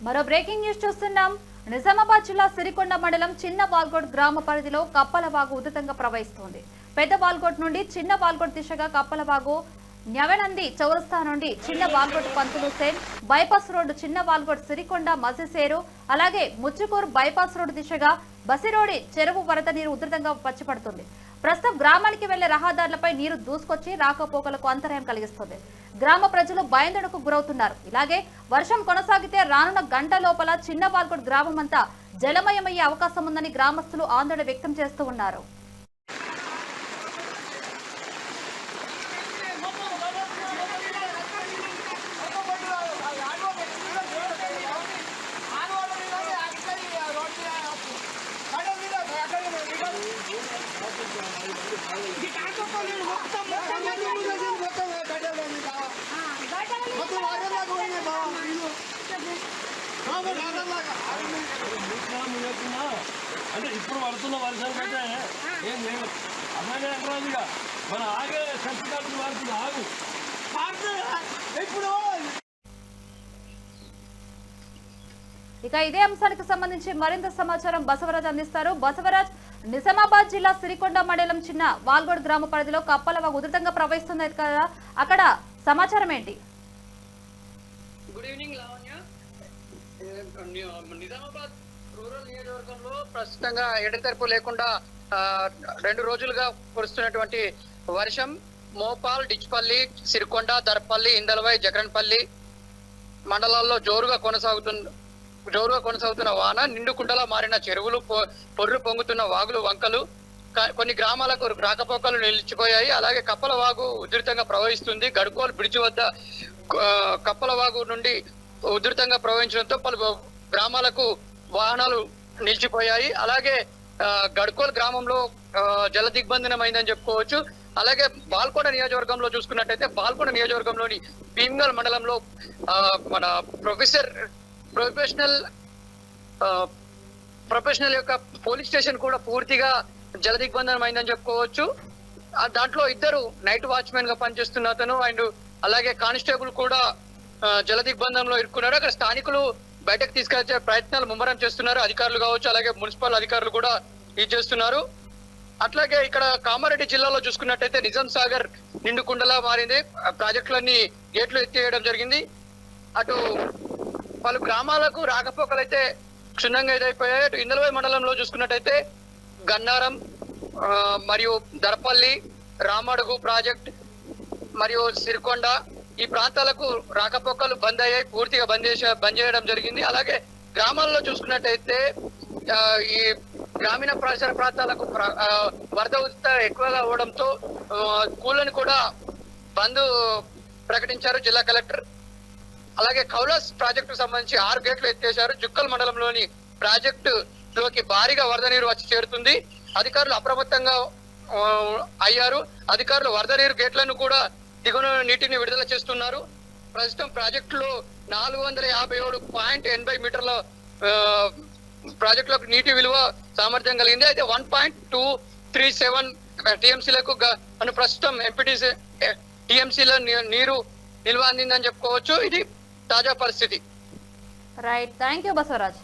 మరో breaking news చూస్తున్నాం. నిజామాబాద్ జిల్లా సిరికొండ మండలం చిన్న వాల్గోడ్ గ్రామ పరిధిలో కప్పలవాగు ఉధృతంగా ప్రవహిస్తోంది. పెద్ద వాల్గోడ్ నుండి చిన్న వాల్గోడ్ దిశగా కప్పలవాగు న్యవనంది చౌరస్తా నుండి చిన్న వాల్గోడ్ పంతులు సేన్ బైపాస్ రోడ్డు చిన్న వాల్గోడ్ సిరికొండ మసిసేరు అలాగే ముచ్చుకూరు బైపాస్ రోడ్డు దిశగా బసిరోడి చెరువు వరద నీరు ఉధృతంగా పచ్చిపడుతుంది. ప్రస్తుతం గ్రామానికి వెళ్లే రహదారులపై నీరు దూసుకొచ్చి రాకపోకలకు అంతరాయం కలిగిస్తుంది. గ్రామ ప్రజలు భయాందోళనకు గురవుతున్నారు. ఇలాగే వర్షం కొనసాగితే రానున్న గంట లోపల చిన్న వాల్గోడ్ గ్రామం అంతా జలమయమయ్యే అవకాశం ఉందని గ్రామస్తులు ఆందోళన వ్యక్తం చేస్తూ ఉన్నారు. అంటే ఇప్పుడు పడుతున్న వర్షానికైతే ఏం లేదు. అలాగే అంటారుగా మన ఆగే సర్టిఫికేట్ వాడుతుంది ఆగు ఇప్పుడు. ఇక ఇదే అంశానికి సంబంధించి మరింత సమాచారం బసవరాజ్ అందిస్తారు. బసవరాజ్, నిజామాబాద్ జిల్లా సిరికొండ మండలం చిన్న వాల్గోడ్ గ్రామ పరిధిలో కప్పలవాగు ఉధృతంగా ప్రవహిస్తుంది కదా, అక్కడ సమాచారం ఏంటి? Good evening Lavanya. Nizamabad rural నియోజకవర్గంలో ప్రస్తుతంగా ఎడతెరపు లేకుండా 2 రోజులుగా కురుస్తున్నటువంటి వర్షం మోపాల్, డిచ్పల్లి, సిరికొండ, దర్పల్లి, ఇందలవై, జగన్పల్లి మండలాల్లో జోరుగా కొనసాగుతున్న వాన, నిండుకుండలా మారిన చెరువులు, పొర్రు పొంగుతున్న వాగులు, వంకలు, కొన్ని గ్రామాలకు రాకపోకలు నిలిచిపోయాయి. అలాగే కప్పలవాగు ఉధృతంగా ప్రవహిస్తుంది. గడ్కోల్ బ్రిడ్జ్ వద్ద కప్పలవాగు నుండి ఉధృతంగా ప్రవహించడంతో పలు గ్రామాలకు వాహనాలు నిలిచిపోయాయి. అలాగే గడ్కోల్ గ్రామంలో జల దిగ్బంధనమైందని చెప్పుకోవచ్చు. అలాగే బాల్కొండ నియోజకవర్గంలో చూసుకున్నట్టయితే బాల్కొండ నియోజకవర్గంలోని భీమ్గల్ మండలంలో మన ప్రొఫెషనల్ యొక్క పోలీస్ స్టేషన్ కూడా పూర్తిగా జల దిగ్బంధనం అయిందని చెప్పుకోవచ్చు. దాంట్లో 2 నైట్ వాచ్మెన్ గా పనిచేస్తున్న అతను అండ్ అలాగే కానిస్టేబుల్ కూడా జల దిగ్బంధంలో ఇరుక్కున్నారు. అక్కడ స్థానికులు బయటకు తీసుకొచ్చే ప్రయత్నాలు ముమ్మరం చేస్తున్నారు. అధికారులు కావచ్చు, అలాగే మున్సిపల్ అధికారులు కూడా ఇది చేస్తున్నారు. అట్లాగే ఇక్కడ కామారెడ్డి జిల్లాలో చూసుకున్నట్టయితే నిజాం సాగర్ నిండుకుండలా మారింది. ప్రాజెక్టులన్నీ గేట్లు ఎత్తేయడం జరిగింది. అటు పలు గ్రామాలకు రాకపోకలైతే క్షుణ్ణంగా ఇదైపోయాయి. అటు ఇందలవై మండలంలో చూసుకున్నట్టయితే గన్నారం మరియు దర్పల్లి, రామడుగు ప్రాజెక్ట్ మరియు సిరికొండ ఈ ప్రాంతాలకు రాకపోకలు బంద్ అయ్యాయి, పూర్తిగా బంద్ చేయడం జరిగింది. అలాగే గ్రామాల్లో చూసుకున్నట్టయితే ఈ గ్రామీణ పరిసర ప్రాంతాలకు వరద ఉధృత ఎక్కువగా అవడంతో స్కూళ్ళని కూడా బంద్ ప్రకటించారు జిల్లా కలెక్టర్. అలాగే కౌలాస్ ప్రాజెక్టు సంబంధించి 6 గేట్లు ఎత్తేశారు. జుక్కల్ మండలంలోని ప్రాజెక్టు లోకి భారీగా వరద నీరు వచ్చి చేరుతుంది. అధికారులు అప్రమత్తంగా అయ్యారు. అధికారులు వరద నీరు గేట్లను కూడా దిగువన నీటిని విడుదల చేస్తున్నారు. ప్రస్తుతం ప్రాజెక్టులో 457.80 మీటర్ల ప్రాజెక్టులకు నీటి విలువ సామర్థ్యం కలిగింది. అయితే 1.237 టీఎంసీలకు ప్రస్తుతం ఎంపీటీసీ టీఎంసీలో నీరు నిల్వ అందిందని చెప్పుకోవచ్చు. ఇది తాజా పరిస్థితి. Right, thank you Basavaraj.